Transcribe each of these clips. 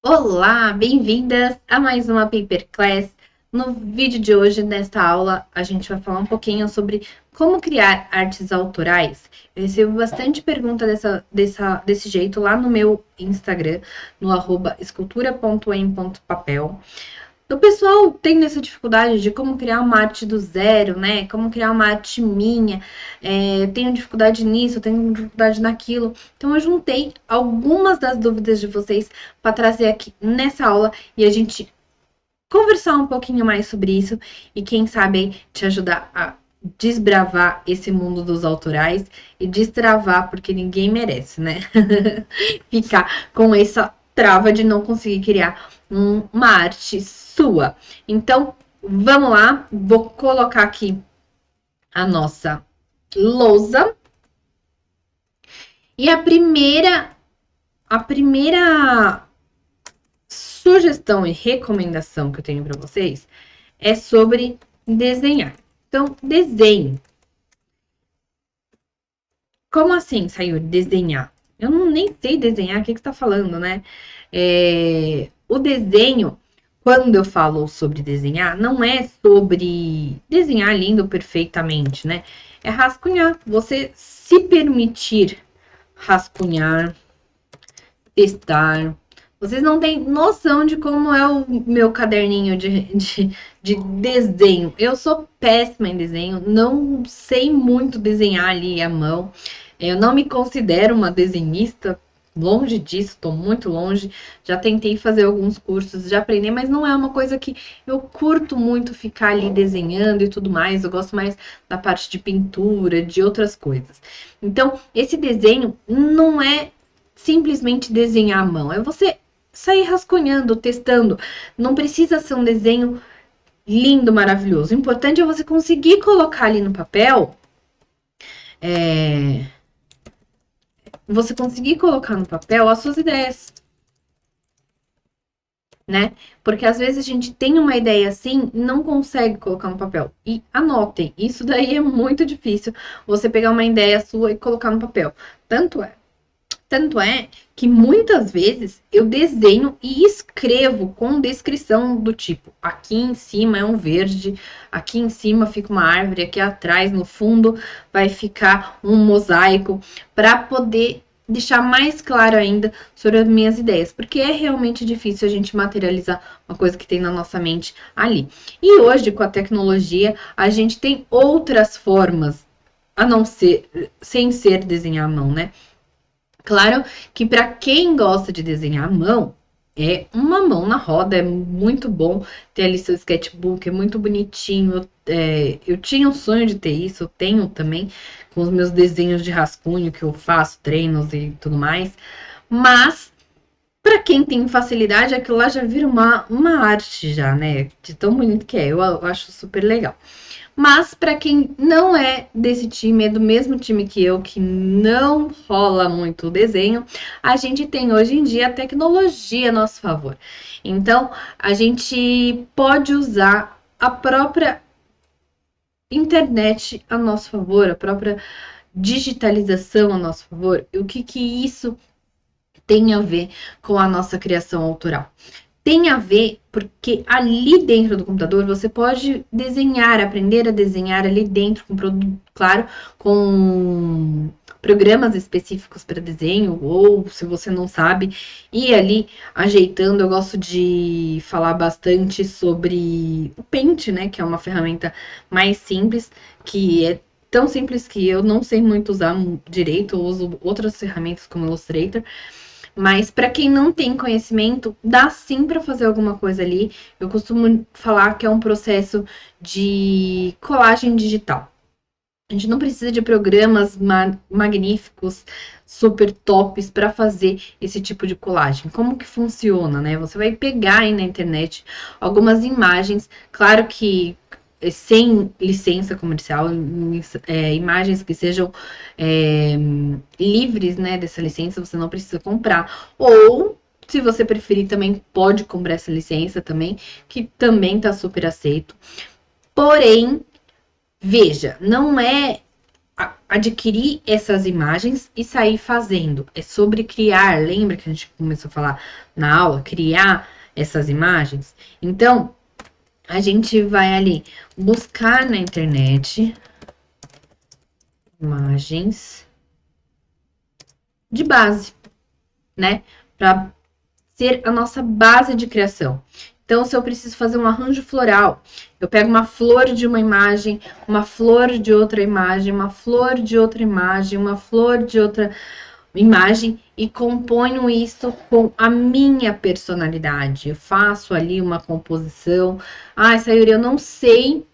Olá, bem-vindas a mais uma Paper Class. No vídeo de hoje, nesta aula, a gente vai falar um pouquinho sobre como criar artes autorais. Eu recebo bastante pergunta desse jeito lá no meu Instagram, no @escultura.em.papel. O pessoal tem essa dificuldade de como criar uma arte do zero, né? Como criar uma arte minha. Tenho dificuldade nisso, tenho dificuldade naquilo. Então, eu juntei algumas das dúvidas de vocês para trazer aqui nessa aula e a gente conversar um pouquinho mais sobre isso e, quem sabe, te ajudar a desbravar esse mundo dos autorais e destravar, porque ninguém merece, né? Ficar com essa trava de não conseguir criar uma arte sua. Então, vamos lá, vou colocar aqui a nossa lousa. E a primeira sugestão e recomendação que eu tenho para vocês é sobre desenhar. Então, desenhe. Como assim, Sayuri, desenhar? Eu não nem sei desenhar, o que você tá falando, né? O desenho, quando eu falo sobre desenhar, não é sobre desenhar lindo perfeitamente, né? É rascunhar. Você se permitir rascunhar, testar. Vocês não têm noção de como é o meu caderninho de desenho. Eu sou péssima em desenho, não sei muito desenhar ali à mão. Eu não me considero uma desenhista, longe disso, estou muito longe. Já tentei fazer alguns cursos, já aprendi, mas não é uma coisa que eu curto muito ficar ali desenhando e tudo mais. Eu gosto mais da parte de pintura, de outras coisas. Então, esse desenho não é simplesmente desenhar à mão, é você sair rascunhando, testando. Não precisa ser um desenho lindo, maravilhoso. O importante é você conseguir colocar ali no papel, é, você conseguir colocar no papel as suas ideias, né? Porque às vezes a gente tem uma ideia assim e não consegue colocar no papel. E anotem, isso daí é muito difícil, você pegar uma ideia sua e colocar no papel. Tanto é que muitas vezes eu desenho e escrevo com descrição do tipo: aqui em cima é um verde, aqui em cima fica uma árvore, aqui atrás, no fundo, vai ficar um mosaico, para poder deixar mais claro ainda sobre as minhas ideias, porque é realmente difícil a gente materializar uma coisa que tem na nossa mente ali. E hoje, com a tecnologia, a gente tem outras formas a não ser sem ser desenhar à mão, né? Claro que para quem gosta de desenhar à mão, é uma mão na roda, é muito bom ter ali seu sketchbook, é muito bonitinho. Eu tinha o sonho de ter isso, eu tenho também, com os meus desenhos de rascunho que eu faço, treinos e tudo mais. Mas, para quem tem facilidade, aquilo lá já vira uma arte já, né? De tão bonito que é, eu acho super legal. Mas para quem não é desse time, é do mesmo time que eu, que não rola muito o desenho, a gente tem hoje em dia a tecnologia a nosso favor. Então, a gente pode usar a própria internet a nosso favor, a própria digitalização a nosso favor. E o que isso tem a ver com a nossa criação autoral? Tem a ver porque ali dentro do computador você pode desenhar, aprender a desenhar ali dentro, com produto, claro, com programas específicos para desenho, ou se você não sabe, ir ali ajeitando. Eu gosto de falar bastante sobre o Paint, né, que é uma ferramenta mais simples, que é tão simples que eu não sei muito usar direito, eu uso outras ferramentas como Illustrator, mas para quem não tem conhecimento, dá sim para fazer alguma coisa ali. Eu costumo falar que é um processo de colagem digital. A gente não precisa de programas magníficos, super tops para fazer esse tipo de colagem. Como que funciona, né? Você vai pegar aí na internet algumas imagens, claro que sem licença comercial, imagens que sejam é, livres, né, dessa licença, você não precisa comprar. Ou, se você preferir, também pode comprar essa licença também, que também está super aceito. Porém, veja, não é adquirir essas imagens e sair fazendo. É sobre criar. Lembra que a gente começou a falar na aula? Criar essas imagens? Então, a gente vai ali buscar na internet imagens de base, né? Para ser a nossa base de criação. Então, se eu preciso fazer um arranjo floral, eu pego uma flor de uma imagem, uma flor de outra imagem, uma flor de outra imagem, uma flor de outra imagem e componho isso com a minha personalidade. Eu faço ali uma composição. Ah, Sayuri, eu não sei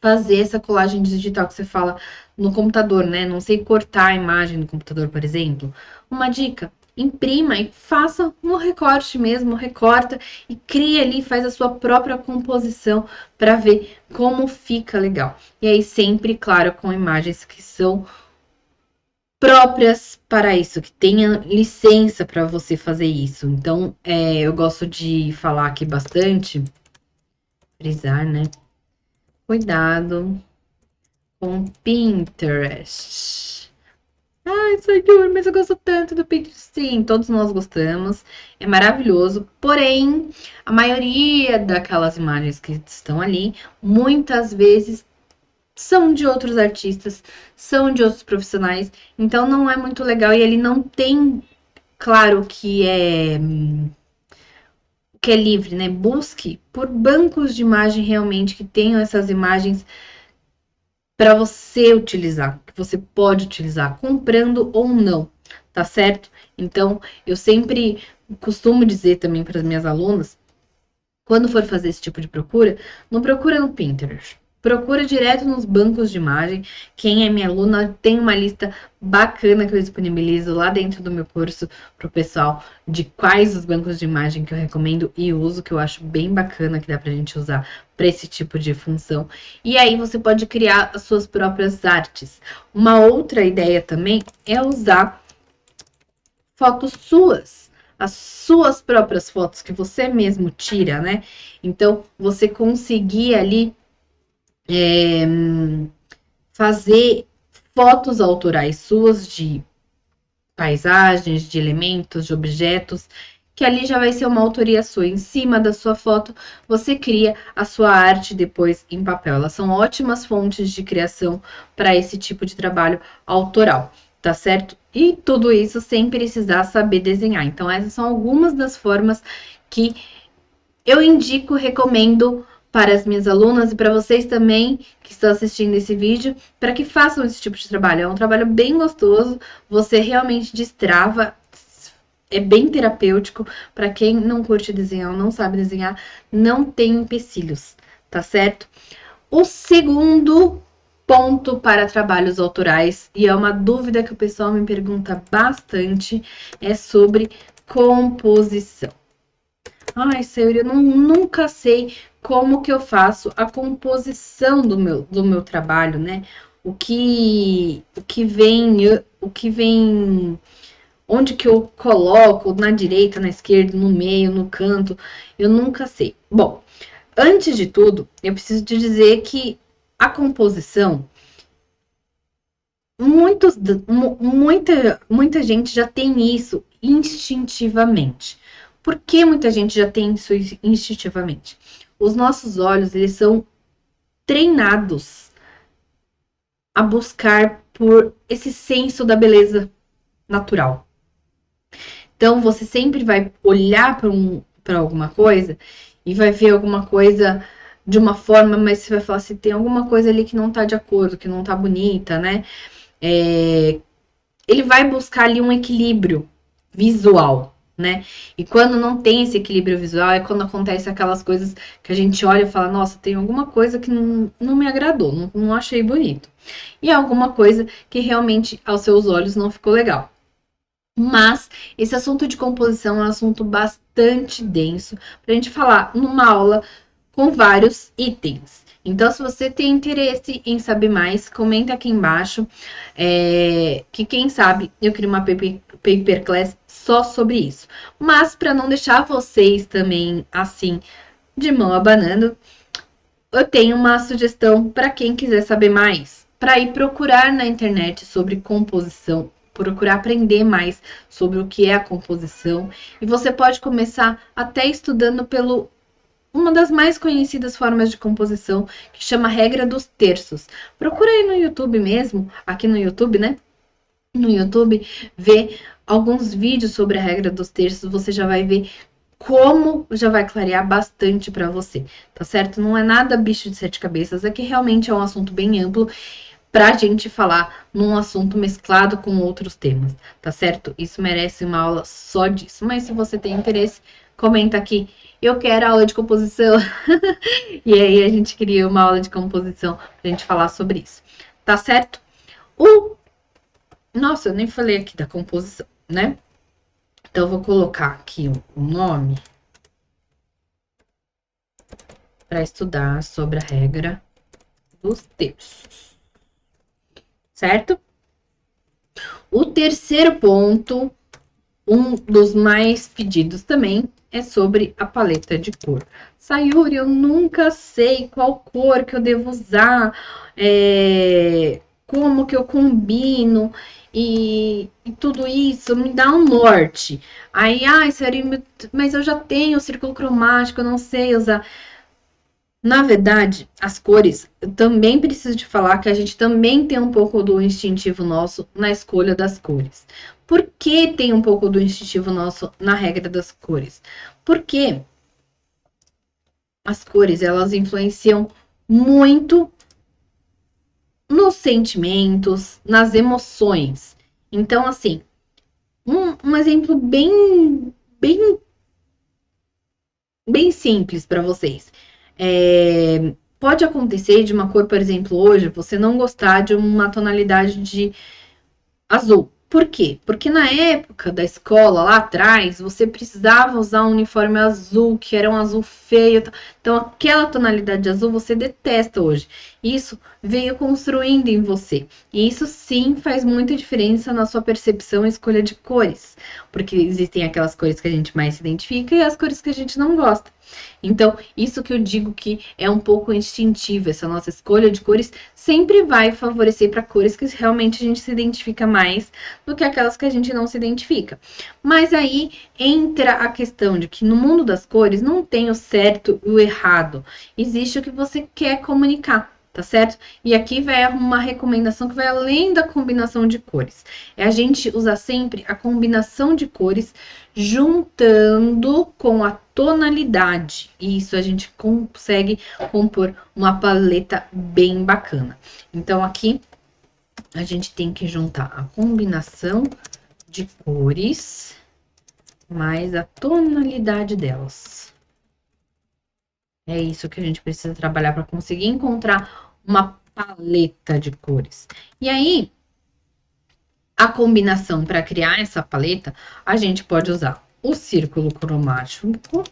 fazer essa colagem digital que você fala no computador, né? Não sei cortar a imagem no computador, por exemplo. Uma dica: imprima e faça um recorte mesmo, recorta e cria ali, faz a sua própria composição para ver como fica legal. E aí sempre, claro, com imagens que são próprias para isso, que tenha licença para você fazer isso. Então, eu gosto de falar aqui bastante, frisar, né? Cuidado com Pinterest. Ai, Senhor, mas eu gosto tanto do Pinterest. Sim, todos nós gostamos. É maravilhoso. Porém, a maioria daquelas imagens que estão ali, muitas vezes são de outros artistas, são de outros profissionais. Então, não é muito legal. E ele não tem, claro, que é livre, né? Busque por bancos de imagem realmente que tenham essas imagens para você utilizar, que você pode utilizar, comprando ou não, tá certo? Então, eu sempre costumo dizer também para as minhas alunas, quando for fazer esse tipo de procura, não procura no Pinterest. Procura direto nos bancos de imagem. Quem é minha aluna tem uma lista bacana que eu disponibilizo lá dentro do meu curso para o pessoal de quais os bancos de imagem que eu recomendo e uso, que eu acho bem bacana que dá para a gente usar para esse tipo de função. E aí você pode criar as suas próprias artes. Uma outra ideia também é usar fotos suas, as suas próprias fotos que você mesmo tira, né? Então, você conseguir ali fazer fotos autorais suas de paisagens, de elementos, de objetos, que ali já vai ser uma autoria sua. Em cima da sua foto, você cria a sua arte depois em papel. Elas são ótimas fontes de criação para esse tipo de trabalho autoral, tá certo? E tudo isso sem precisar saber desenhar. Então, essas são algumas das formas que eu indico, recomendo para as minhas alunas e para vocês também que estão assistindo esse vídeo, para que façam esse tipo de trabalho. É um trabalho bem gostoso, você realmente destrava, é bem terapêutico. Para quem não curte desenhar ou não sabe desenhar, não tem empecilhos, tá certo? O segundo ponto para trabalhos autorais, e é uma dúvida que o pessoal me pergunta bastante, é sobre composição. Ai, Senhor, eu nunca sei como que eu faço a composição do meu trabalho, né? O que vem, onde que eu coloco, na direita, na esquerda, no meio, no canto, eu nunca sei. Bom, antes de tudo, eu preciso te dizer que a composição, muita gente já tem isso instintivamente. Por que muita gente já tem isso instintivamente? Os nossos olhos, eles são treinados a buscar por esse senso da beleza natural. Então, você sempre vai olhar para alguma coisa e vai ver alguma coisa de uma forma, mas você vai falar assim, tem alguma coisa ali que não tá de acordo, que não tá bonita, né? Ele vai buscar ali um equilíbrio visual, né? E quando não tem esse equilíbrio visual, é quando acontece aquelas coisas que a gente olha e fala, nossa, tem alguma coisa que não me agradou, não achei bonito. E é alguma coisa que realmente aos seus olhos não ficou legal. Mas esse assunto de composição é um assunto bastante denso para a gente falar numa aula com vários itens. Então, se você tem interesse em saber mais, comenta aqui embaixo, que quem sabe eu crio uma paper class só sobre isso. Mas, para não deixar vocês também assim, de mão abanando, eu tenho uma sugestão para quem quiser saber mais, para ir procurar na internet sobre composição, procurar aprender mais sobre o que é a composição. E você pode começar até estudando pelo uma das mais conhecidas formas de composição, que chama regra dos terços. Procura aí no YouTube mesmo, aqui no YouTube, né? No YouTube, vê alguns vídeos sobre a regra dos terços, você já vai ver como já vai clarear bastante para você, tá certo? Não é nada bicho de sete cabeças, é que realmente é um assunto bem amplo para a gente falar num assunto mesclado com outros temas, tá certo? Isso merece uma aula só disso, mas se você tem interesse, comenta aqui. Eu quero aula de composição. E aí a gente cria uma aula de composição pra gente falar sobre isso, tá certo? Nossa, eu nem falei aqui da composição, né? Então, eu vou colocar aqui o nome para estudar sobre a regra dos terços, certo? O terceiro ponto, um dos mais pedidos também, é sobre a paleta de cor. Sayuri, eu nunca sei qual cor que eu devo usar, como que eu combino e tudo isso me dá um norte. Aí, Sayuri, mas eu já tenho o círculo cromático, eu não sei usar. Na verdade, as cores, eu também preciso te falar que a gente também tem um pouco do instintivo nosso na escolha das cores. Por que tem um pouco do instintivo nosso na regra das cores? Porque as cores, elas influenciam muito nos sentimentos, nas emoções. Então, assim, um exemplo bem simples para vocês. Pode acontecer de uma cor, por exemplo, hoje, você não gostar de uma tonalidade de azul. Por quê? Porque na época da escola, lá atrás, você precisava usar um uniforme azul, que era um azul feio. Então, aquela tonalidade de azul você detesta hoje. Isso veio construindo em você. E isso sim faz muita diferença na sua percepção e escolha de cores. Porque existem aquelas cores que a gente mais se identifica e as cores que a gente não gosta. Então, isso que eu digo que é um pouco instintivo, essa nossa escolha de cores sempre vai favorecer para cores que realmente a gente se identifica mais do que aquelas que a gente não se identifica. Mas aí entra a questão de que no mundo das cores não tem o certo e o errado. Existe o que você quer comunicar, tá certo? E aqui vai uma recomendação que vai além da combinação de cores. É a gente usar sempre a combinação de cores juntando com a tonalidade. E isso a gente consegue compor uma paleta bem bacana. Então, aqui a gente tem que juntar a combinação de cores mais a tonalidade delas. É isso que a gente precisa trabalhar para conseguir encontrar uma paleta de cores. E aí, a combinação para criar essa paleta, a gente pode usar o círculo cromático.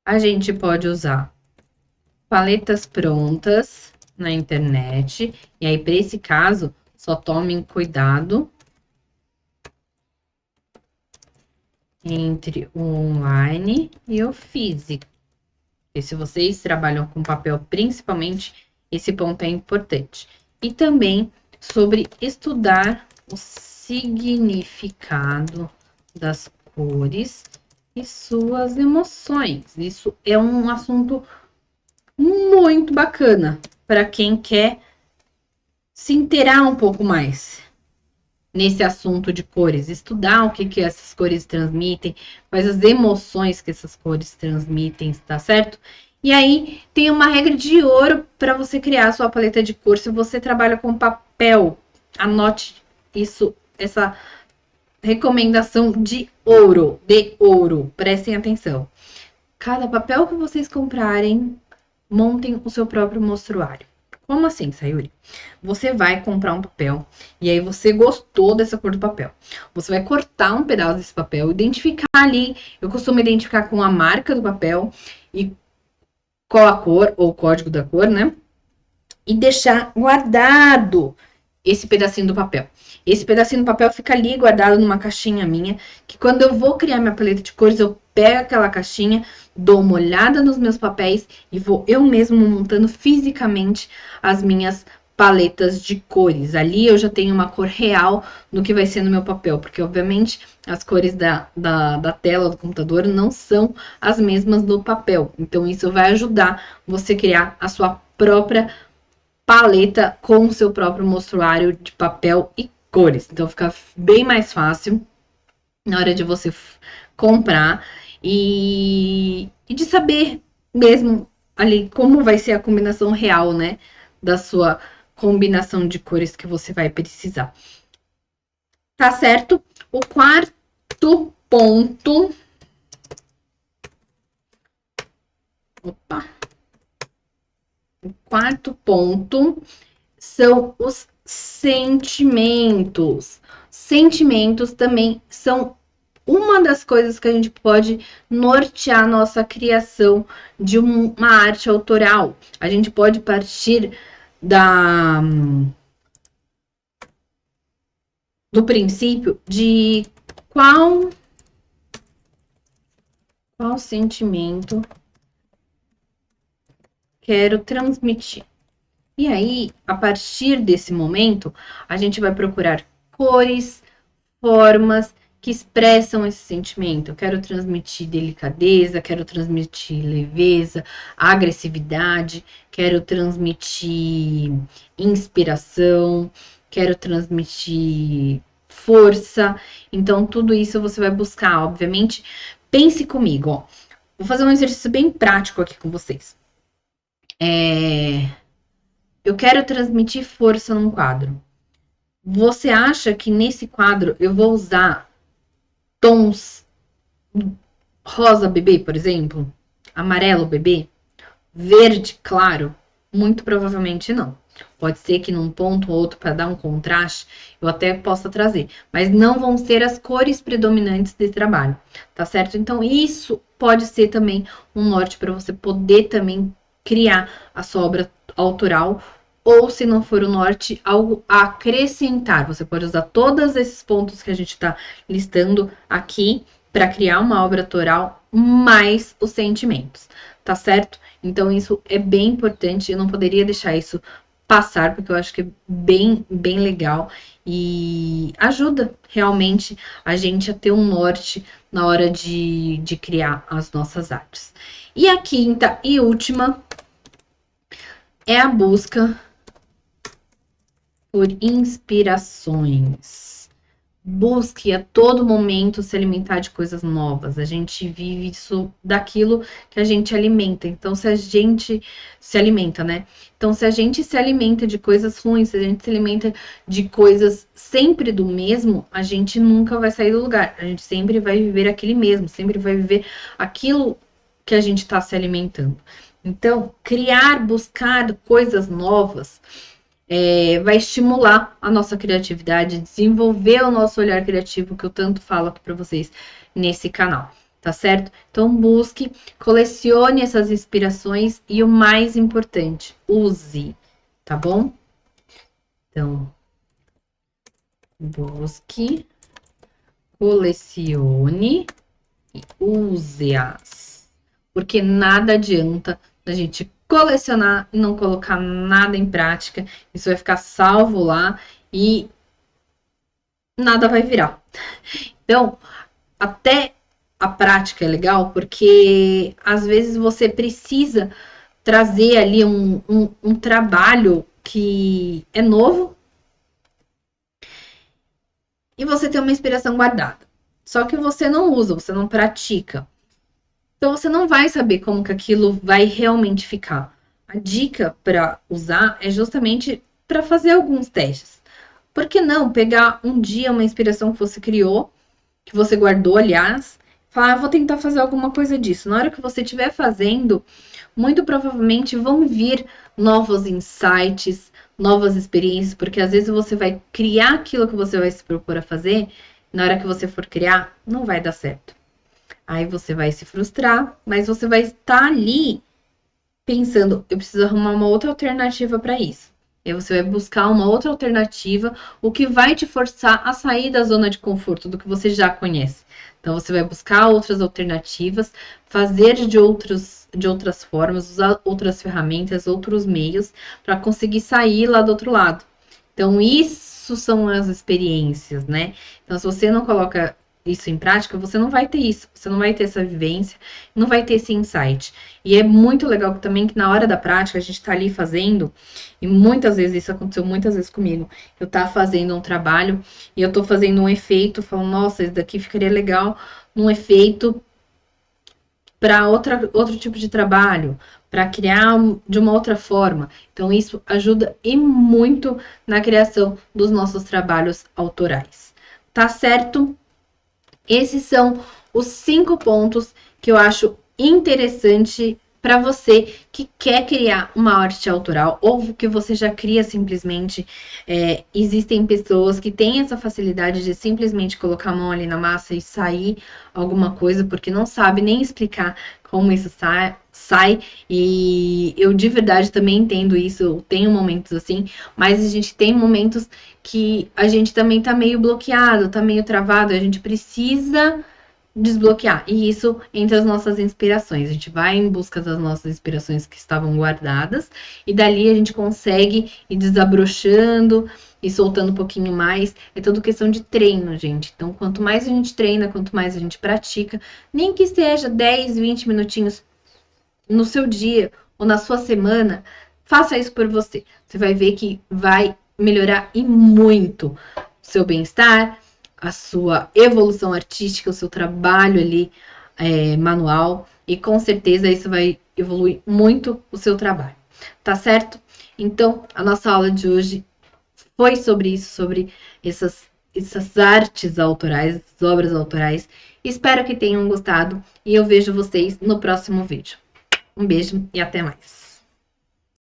A gente pode usar paletas prontas na internet. E aí, para esse caso, só tomem cuidado entre o online e o físico. E se vocês trabalham com papel, principalmente, esse ponto é importante. E também sobre estudar o significado das cores e suas emoções. Isso é um assunto muito bacana para quem quer se inteirar um pouco mais nesse assunto de cores, estudar o que essas cores transmitem, quais as emoções que essas cores transmitem, tá certo? E aí tem uma regra de ouro para você criar a sua paleta de cor. Se você trabalha com papel, anote isso, essa recomendação de ouro, prestem atenção. Cada papel que vocês comprarem, montem o seu próprio mostruário. Como assim, Sayuri? Você vai comprar um papel e aí você gostou dessa cor do papel. Você vai cortar um pedaço desse papel, identificar ali. Eu costumo identificar com a marca do papel e qual a cor ou o código da cor, né? E deixar guardado esse pedacinho do papel. Esse pedacinho do papel fica ali guardado numa caixinha minha, que quando eu vou criar minha paleta de cores, eu pego aquela caixinha, dou uma olhada nos meus papéis e vou eu mesmo montando fisicamente as minhas paletas de cores. Ali eu já tenho uma cor real no que vai ser no meu papel, porque obviamente as cores da tela do computador não são as mesmas do papel. Então isso vai ajudar você a criar a sua própria paleta com o seu próprio mostruário de papel e cores. Então fica bem mais fácil na hora de você comprar e de saber mesmo ali como vai ser a combinação real, né, da sua combinação de cores que você vai precisar. Tá certo? O quarto ponto. Opa! O quarto ponto são os sentimentos. Sentimentos também são uma das coisas que a gente pode nortear nossa criação de uma arte autoral. A gente pode partir do princípio de qual sentimento quero transmitir. E aí, a partir desse momento, a gente vai procurar cores, formas que expressam esse sentimento. Eu quero transmitir delicadeza, quero transmitir leveza, agressividade, quero transmitir inspiração, quero transmitir força. Então, tudo isso você vai buscar, obviamente. Pense comigo, ó. Vou fazer um exercício bem prático aqui com vocês. Eu quero transmitir força num quadro. Você acha que nesse quadro eu vou usar tons rosa bebê, por exemplo? Amarelo bebê? Verde claro? Muito provavelmente não. Pode ser que num ponto ou outro, para dar um contraste, eu até possa trazer. Mas não vão ser as cores predominantes desse trabalho, tá certo? Então, isso pode ser também um norte para você poder também criar a sua obra autoral. Ou, se não for o norte, algo a acrescentar. Você pode usar todos esses pontos que a gente está listando aqui para criar uma obra autoral, mais os sentimentos, tá certo? Então, isso é bem importante. Eu não poderia deixar isso passar, porque eu acho que é bem legal e ajuda realmente a gente a ter um norte na hora de criar as nossas artes. E a quinta e última é a busca por inspirações. Busque a todo momento se alimentar de coisas novas. A gente vive isso daquilo que a gente alimenta. Então, se a gente se alimenta, né? Então, se a gente se alimenta de coisas ruins, se a gente se alimenta de coisas sempre do mesmo, a gente nunca vai sair do lugar. A gente sempre vai viver aquele mesmo, sempre vai viver aquilo que a gente está se alimentando. Então, criar, buscar coisas novas vai estimular a nossa criatividade, desenvolver o nosso olhar criativo, que eu tanto falo aqui para vocês nesse canal, tá certo? Então, busque, colecione essas inspirações e o mais importante, use, tá bom? Então, busque, colecione e use-as, porque nada adianta a gente colecionar e não colocar nada em prática. Isso vai ficar salvo lá e nada vai virar. Então, até a prática é legal, porque às vezes você precisa trazer ali um trabalho que é novo e você tem uma inspiração guardada. Só que você não usa, você não pratica. Então, você não vai saber como que aquilo vai realmente ficar. A dica para usar é justamente para fazer alguns testes. Por que não pegar um dia uma inspiração que você criou, que você guardou, aliás, falar, vou tentar fazer alguma coisa disso. Na hora que você estiver fazendo, muito provavelmente vão vir novos insights, novas experiências, porque às vezes você vai criar aquilo que você vai se propor a fazer, na hora que você for criar, não vai dar certo. Aí você vai se frustrar, mas você vai estar ali pensando, eu preciso arrumar uma outra alternativa para isso. E aí você vai buscar uma outra alternativa, o que vai te forçar a sair da zona de conforto do que você já conhece, Então, você vai buscar outras alternativas, fazer de outras formas, usar outras ferramentas, outros meios, para conseguir sair lá do outro lado. Então, isso são as experiências, né? Então, se você não coloca isso em prática, você não vai ter isso, você não vai ter essa vivência, não vai ter esse insight. E é muito legal também que na hora da prática a gente tá ali fazendo, e muitas vezes isso aconteceu muitas vezes comigo. Eu tava fazendo um trabalho e eu tô fazendo um efeito, falo, nossa, isso daqui ficaria legal num efeito para outro tipo de trabalho, para criar de uma outra forma. Então, isso ajuda e muito na criação dos nossos trabalhos autorais. Tá certo? Esses são os 5 pontos que eu acho interessante para você que quer criar uma arte autoral ou que você já cria simplesmente. Existem pessoas que têm essa facilidade de simplesmente colocar a mão ali na massa e sair alguma coisa porque não sabe nem explicar como isso sai. E eu de verdade também entendo isso. Eu tenho momentos assim, mas a gente tem momentos que a gente também tá meio bloqueado, tá meio travado, a gente precisa desbloquear. E isso entre as nossas inspirações. A gente vai em busca das nossas inspirações que estavam guardadas, e dali a gente consegue ir desabrochando e soltando um pouquinho mais. É tudo questão de treino, gente. Então, quanto mais a gente treina, quanto mais a gente pratica, nem que seja 10, 20 minutinhos no seu dia ou na sua semana, faça isso por você. Você vai ver que vai melhorar e muito o seu bem-estar, a sua evolução artística, o seu trabalho ali manual, e com certeza isso vai evoluir muito o seu trabalho. Tá certo? Então, a nossa aula de hoje foi sobre isso, sobre essas artes autorais, essas obras autorais. Espero que tenham gostado e eu vejo vocês no próximo vídeo. Um beijo e até mais.